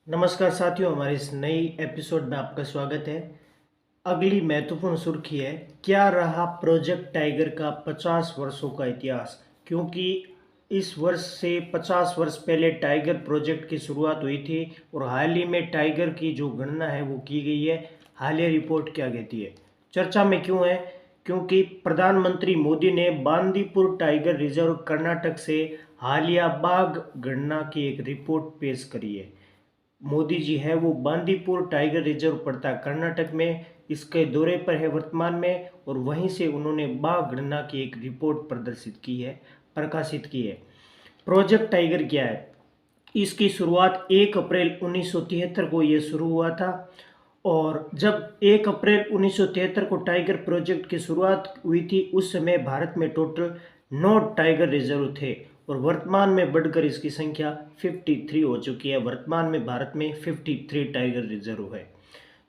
नमस्कार साथियों, हमारे इस नई एपिसोड में आपका स्वागत है। अगली महत्वपूर्ण सुर्खी है, क्या रहा प्रोजेक्ट टाइगर का 50 वर्षों का इतिहास। क्योंकि इस वर्ष से 50 वर्ष पहले टाइगर प्रोजेक्ट की शुरुआत हुई थी और हाल ही में टाइगर की जो गणना है वो की गई है। हालिया रिपोर्ट क्या कहती है, चर्चा में क्यों है? क्योंकि प्रधानमंत्री मोदी ने बांदीपुर टाइगर रिजर्व कर्नाटक से हालिया बाघ गणना की एक रिपोर्ट पेश करी है। मोदी जी है वो बांदीपुर टाइगर रिजर्व पड़ता है कर्नाटक में, इसके दौरे पर है वर्तमान में, और वहीं से उन्होंने बाघ गणना की एक रिपोर्ट प्रकाशित की है। प्रोजेक्ट टाइगर क्या है? इसकी शुरुआत 1 अप्रैल 1973 को ये शुरू हुआ था। और जब 1 अप्रैल 1973 को टाइगर प्रोजेक्ट की शुरुआत हुई थी, उस समय भारत में टोटल 9 टाइगर रिजर्व थे और वर्तमान में बढ़कर इसकी संख्या 53 हो चुकी है। वर्तमान में भारत में 53 टाइगर रिजर्व है,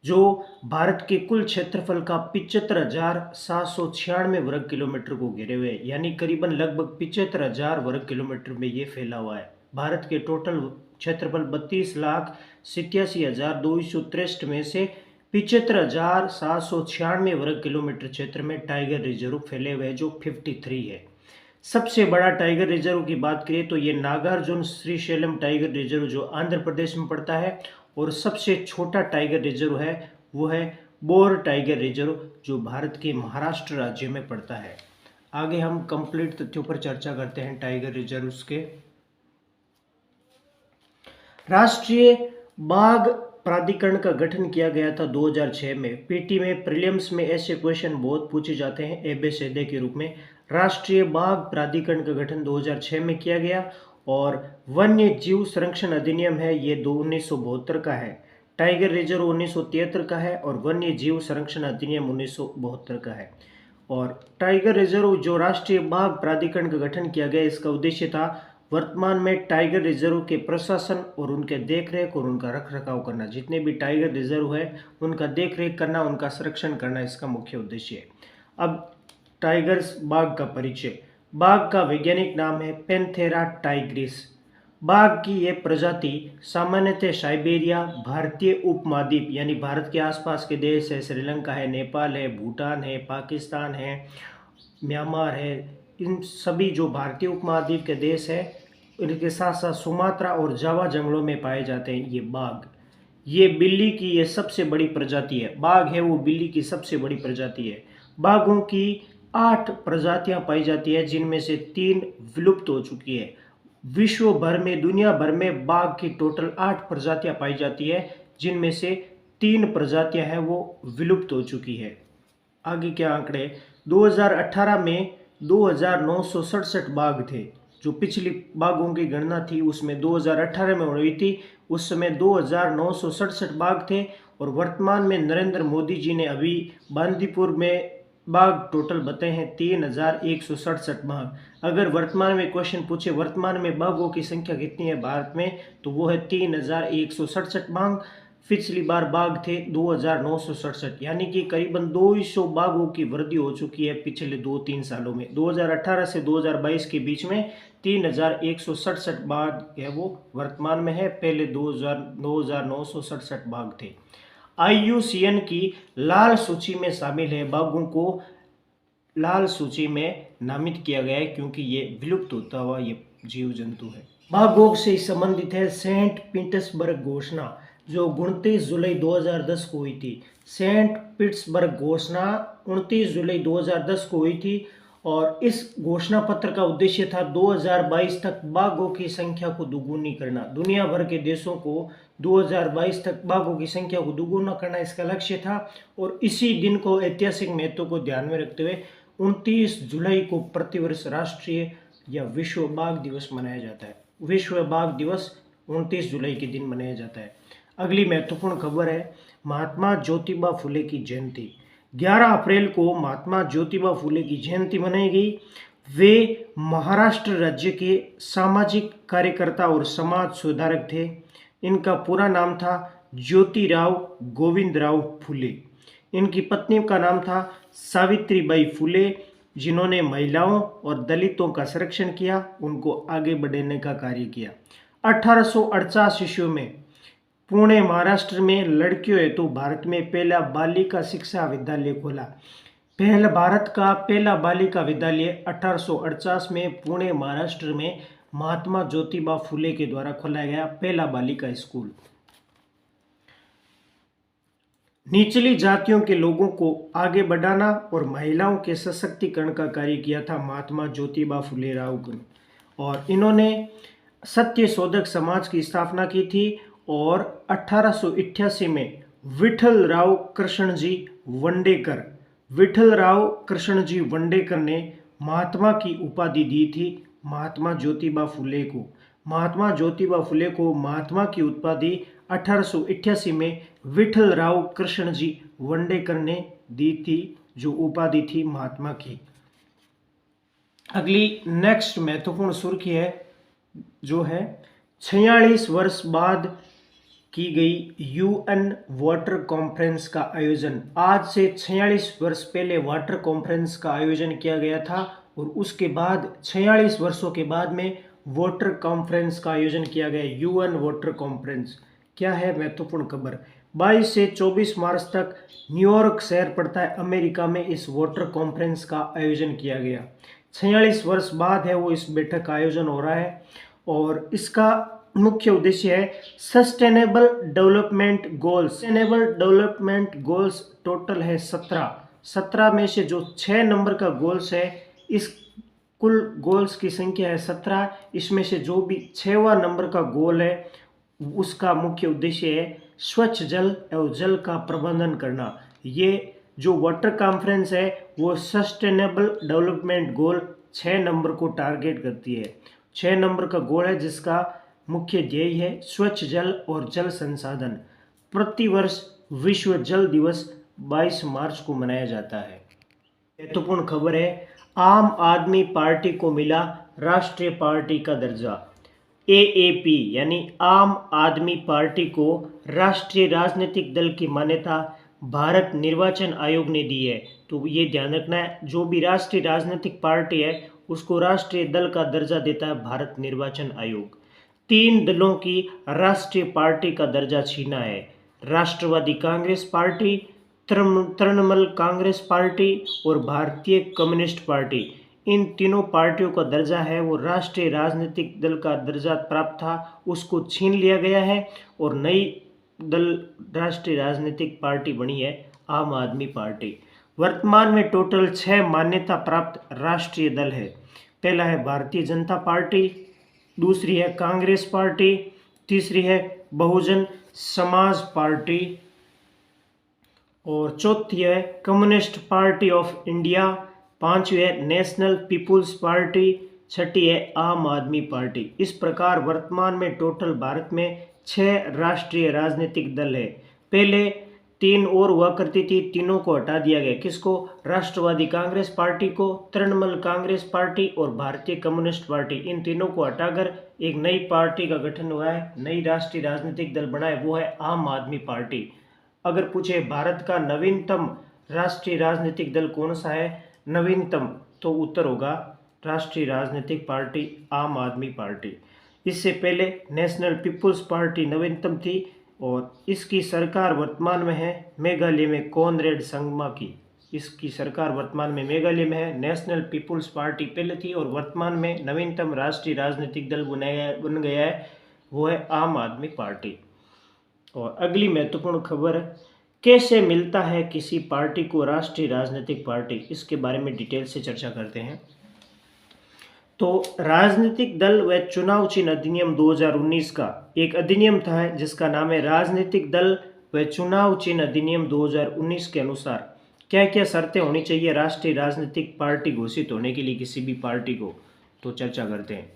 जो भारत के कुल क्षेत्रफल का 75,796 वर्ग किलोमीटर को घेरे हुए है, यानी करीबन लगभग 75,000 वर्ग किलोमीटर में ये फैला हुआ है। भारत के टोटल क्षेत्रफल 32,87,263 में से 75,796 वर्ग किलोमीटर क्षेत्र में टाइगर रिजर्व फैले हुए हैं, जो 53 है। सबसे बड़ा टाइगर रिजर्व की बात करें तो ये नागार्जुन श्रीशैलम टाइगर रिजर्व जो आंध्र प्रदेश में पड़ता है, और सबसे छोटा टाइगर रिजर्व है वो है बोर टाइगर रिजर्व जो भारत के महाराष्ट्र राज्य में पड़ता है। आगे हम कंप्लीट तथ्यों पर चर्चा करते हैं टाइगर रिजर्व्स के। राष्ट्रीय बाघ प्राधिकरण का गठन किया गया था 2006 में। पीटी में प्रीलिम्स में ऐसे क्वेश्चन बहुत पूछे जाते हैं एबीसीडी के रूप में। राष्ट्रीय बाघ प्राधिकरण का गठन 2006 में किया गया, और वन्य जीव संरक्षण अधिनियम है ये 1972 का है। टाइगर रिजर्व 1973 का है और वन्य जीव संरक्षण अधिनियम 1972 का है। और टाइगर रिजर्व जो राष्ट्रीय बाघ प्राधिकरण का गठन किया गया, इसका उद्देश्य था वर्तमान में टाइगर रिजर्व के प्रशासन और उनके देखरेख और उनका रखरखाव करना। जितने भी टाइगर रिजर्व है उनका देखरेख करना, उनका संरक्षण करना इसका मुख्य उद्देश्य है। अब टाइगर्स बाघ का परिचय। बाघ का वैज्ञानिक नाम है पैंथेरा टाइग्रिस। बाघ की ये प्रजाति सामान्यतः साइबेरिया, भारतीय उपमहाद्वीप यानी भारत के आसपास के देश है, श्रीलंका है, नेपाल है, भूटान है, पाकिस्तान है, म्यांमार है, इन सभी जो भारतीय उपमहाद्वीप के देश है, इनके साथ साथ सुमात्रा और जावा जंगलों में पाए जाते हैं ये बाघ। ये बिल्ली की ये सबसे बड़ी प्रजाति है। बाघ है वो बिल्ली की सबसे बड़ी प्रजाति है। बाघों की 8 प्रजातियां पाई जाती है, जिनमें से 3 विलुप्त हो चुकी है। विश्व भर में, दुनिया भर में बाघ की टोटल 8 प्रजातियां पाई जाती है, जिनमें से 3 प्रजातियां हैं वो विलुप्त हो चुकी है। आगे क्या आंकड़े? 2018 में 2,967 बाघ थे। जो पिछली बाघों की गणना थी उसमें 2018 में हुई थी, उस समय 2,967 बाघ थे। और वर्तमान में नरेंद्र मोदी जी ने अभी बांदीपुर में बाघ टोटल बताए हैं 3,167 बाघ। अगर वर्तमान में क्वेश्चन पूछे वर्तमान में बाघों की संख्या कितनी है भारत में, तो वो है 3,167 बाघ। पिछली बार बाघ थे 2,967, यानी कि करीबन 200 बाघों की वृद्धि हो चुकी है पिछले 2-3 सालों में। 2018 से 2022 के बीच में 3,167 बाघ है वो वर्तमान में है, पहले 2,967 बाघ थे। IUCN की लाल सूची में शामिल है। बाघों को लाल सूची में नामित किया गया है क्योंकि ये विलुप्त होता हुआ ये जीव जंतु है। बाघों से संबंधित है सेंट पीटर्सबर्ग घोषणा जो 29 जुलाई 2010 को हुई थी। सेंट पीटर्सबर्ग घोषणा 29 जुलाई 2010 को हुई थी, और इस घोषणा पत्र का उद्देश्य था 2022 तक बाघों की संख्या को दुगुनी करना। दुनिया भर के देशों को 2022 तक बाघों की संख्या को दुगुना करना इसका लक्ष्य था। और इसी दिन को ऐतिहासिक महत्व को ध्यान में रखते हुए 29 जुलाई को प्रतिवर्ष राष्ट्रीय या विश्व बाघ दिवस मनाया जाता है। विश्व बाघ दिवस 29 जुलाई के दिन मनाया जाता है। अगली महत्वपूर्ण खबर है महात्मा ज्योतिबा फुले की जयंती। 11 अप्रैल को महात्मा ज्योतिबा फुले की जयंती मनाई गई। वे महाराष्ट्र राज्य के सामाजिक कार्यकर्ता और समाज सुधारक थे। इनका पूरा नाम था ज्योतिराव गोविंदराव फुले। इनकी पत्नी का नाम था सावित्रीबाई फुले, जिन्होंने महिलाओं और दलितों का संरक्षण किया, उनको आगे बढ़ाने का कार्य किया। 1848 ईस्वी में पुणे महाराष्ट्र में लड़कियों हेतु भारत में पहला बालिका शिक्षा विद्यालय खोला। पहला भारत का पहला बालिका विद्यालय 1848 में पुणे महाराष्ट्र में महात्मा ज्योतिबा फुले के द्वारा खोला गया पहला बालिका स्कूल। निचली जातियों के लोगों को आगे बढ़ाना और महिलाओं के सशक्तिकरण का कार्य किया था महात्मा ज्योतिबा फुले राव ने, और इन्होंने सत्य शोधक समाज की स्थापना की थी। और 1888 में विठल राव कृष्णजी वंडेकर ने महात्मा की उपाधि दी थी महात्मा ज्योतिबा फुले को। महात्मा ज्योतिबा फुले को महात्मा की उपाधि 1888 में विठल राव कृष्णजी वंडेकर ने दी थी, जो उपाधि थी महात्मा की। अगली नेक्स्ट महत्वपूर्ण सुर्खी है जो है 46 वर्ष बाद की गई यूएन वाटर कॉन्फ्रेंस का आयोजन। आज से 46 वर्ष पहले वाटर कॉन्फ्रेंस का आयोजन किया गया था और उसके बाद 46 वर्षों के बाद में वाटर कॉन्फ्रेंस का आयोजन किया गया। यूएन वाटर कॉन्फ्रेंस क्या है, महत्वपूर्ण खबर। 22 से 24 मार्च तक न्यूयॉर्क शहर पड़ता है अमेरिका में इस वाटर कॉन्फ्रेंस का आयोजन किया गया। 46 वर्ष बाद है वो इस बैठक का आयोजन हो रहा है और इसका मुख्य उद्देश्य है sustainable development goals. Sustainable development goals total है 17 में से जो 6 नंबर का गोल्स है, इस कुल गोल्स की संख्या है 17। इसमें से जो भी 6वां नंबर का गोल है उसका मुख्य उद्देश्य है स्वच्छ जल और जल का प्रबंधन करना। ये जो वाटर कॉन्फ्रेंस है वो सस्टेनेबल डेवलपमेंट गोल 6 नंबर को टारगेट करती है। 6 नंबर का गोल है जिसका मुख्य ध्येय है स्वच्छ जल और जल संसाधन। प्रतिवर्ष विश्व जल दिवस 22 मार्च को मनाया जाता है। महत्वपूर्ण खबर है, आम आदमी पार्टी को मिला राष्ट्रीय पार्टी का दर्जा। एएपी यानी आम आदमी पार्टी को राष्ट्रीय राजनीतिक दल की मान्यता भारत निर्वाचन आयोग ने दी है। तो ये ध्यान रखना है, जो भी राष्ट्रीय राजनीतिक पार्टी है उसको राष्ट्रीय दल का दर्जा देता है भारत निर्वाचन आयोग। 3 दलों की राष्ट्रीय पार्टी का दर्जा छीना है, राष्ट्रवादी कांग्रेस पार्टी, तृणमूल कांग्रेस पार्टी और भारतीय कम्युनिस्ट पार्टी। इन तीनों पार्टियों का दर्जा है वो राष्ट्रीय राजनीतिक दल का दर्जा प्राप्त था, उसको छीन लिया गया है और नई दल राष्ट्रीय राजनीतिक पार्टी बनी है आम आदमी पार्टी। वर्तमान में टोटल 6 मान्यता प्राप्त राष्ट्रीय दल है। पहला है भारतीय जनता पार्टी, दूसरी है कांग्रेस पार्टी, तीसरी है बहुजन समाज पार्टी और चौथी है कम्युनिस्ट पार्टी ऑफ इंडिया, पांचवी है नेशनल पीपुल्स पार्टी, छठी है आम आदमी पार्टी। इस प्रकार वर्तमान में टोटल भारत में 6 राष्ट्रीय राजनीतिक दल है। पहले 3 और हुआ करती थी, तीनों को हटा दिया गया। किसको? राष्ट्रवादी कांग्रेस पार्टी को, तृणमूल कांग्रेस पार्टी और भारतीय कम्युनिस्ट पार्टी। इन तीनों को हटाकर एक नई पार्टी का गठन हुआ है, नई राष्ट्रीय राजनीतिक दल बना है, वो है आम आदमी पार्टी। अगर पूछे भारत का नवीनतम राष्ट्रीय राजनीतिक दल कौन सा है, नवीनतम, तो उत्तर होगा राष्ट्रीय राजनीतिक पार्टी आम आदमी पार्टी। इससे पहले नेशनल पीपुल्स पार्टी नवीनतम थी और इसकी सरकार वर्तमान में है मेघालय में कॉनरेड संगमा की। इसकी सरकार वर्तमान में मेघालय में है। नेशनल पीपुल्स पार्टी पहले थी और वर्तमान में नवीनतम राष्ट्रीय राजनीतिक दल बन गया है, वो है आम आदमी पार्टी। और अगली महत्वपूर्ण खबर, कैसे मिलता है किसी पार्टी को राष्ट्रीय राजनीतिक पार्टी, इसके बारे में डिटेल से चर्चा करते हैं। तो राजनीतिक दल व चुनाव चिन्ह अधिनियम 2019 का एक अधिनियम था जिसका नाम है राजनीतिक दल व चुनाव चिन्ह अधिनियम 2019 के अनुसार क्या क्या शर्तें होनी चाहिए राष्ट्रीय राजनीतिक पार्टी घोषित होने के लिए किसी भी पार्टी को, तो चर्चा करते हैं।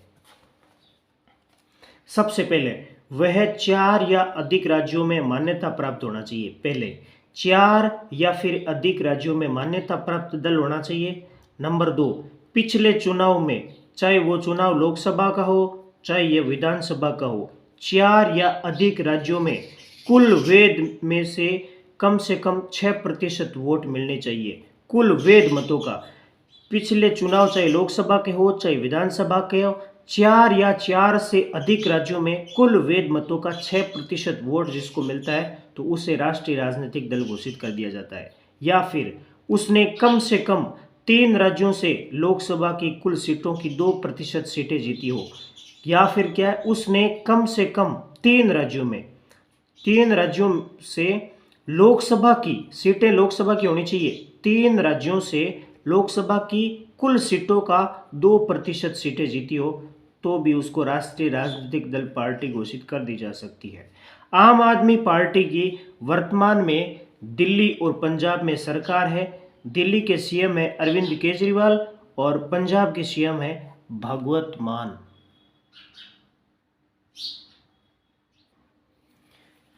सबसे पहले वह 4 या अधिक राज्यों में मान्यता प्राप्त होना चाहिए। पहले 4 या फिर अधिक राज्यों में मान्यता प्राप्त दल होना चाहिए। नंबर 2, पिछले चुनाव में, चाहे वो चुनाव लोकसभा का हो चाहे ये विधानसभा का हो, 4 या अधिक राज्यों में कुल वैध में से कम 6% वोट मिलने चाहिए। कुल वैध मतों का पिछले चुनाव चाहे लोकसभा के हो चाहे विधानसभा के हो, 4 या 4 से अधिक राज्यों में कुल वैध मतों का 6% वोट जिसको मिलता है तो उसे राष्ट्रीय राजनीतिक दल घोषित कर दिया जाता है। या फिर उसने कम से कम 3 राज्यों से लोकसभा की कुल सीटों की 2% सीटें जीती हो। या फिर क्या है, उसने कम से कम 3 राज्यों से लोकसभा की सीटें लोकसभा की होनी चाहिए। 3 राज्यों से लोकसभा की कुल सीटों का 2% सीटें जीती हो तो भी उसको राष्ट्रीय राजनीतिक दल पार्टी घोषित कर दी जा सकती है। आम आदमी पार्टी की वर्तमान में दिल्ली और पंजाब में सरकार है। दिल्ली के सीएम है अरविंद केजरीवाल और पंजाब के सीएम है भगवत मान।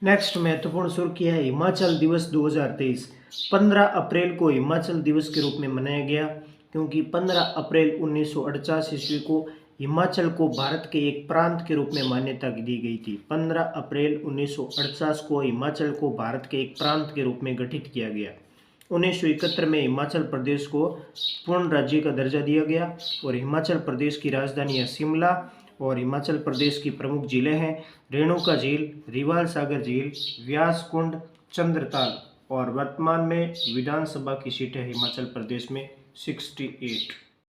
नेक्स्ट महत्वपूर्ण सुर्खी है हिमाचल दिवस 2023। 15 अप्रैल को हिमाचल दिवस के रूप में मनाया गया क्योंकि 15 अप्रैल 1948 ईस्वी को हिमाचल को भारत के एक प्रांत के रूप में मान्यता दी गई थी। 15 अप्रैल 1948 को हिमाचल को भारत के एक प्रांत के रूप में गठित किया गया। 1971 में हिमाचल प्रदेश को पूर्ण राज्य का दर्जा दिया गया और हिमाचल प्रदेश की राजधानी है शिमला और हिमाचल प्रदेश की प्रमुख झीलें हैं रेणुका झील, रिवाल सागर झील, व्यास कुंड, चंद्रताल और वर्तमान में विधानसभा की सीट है हिमाचल प्रदेश में 68।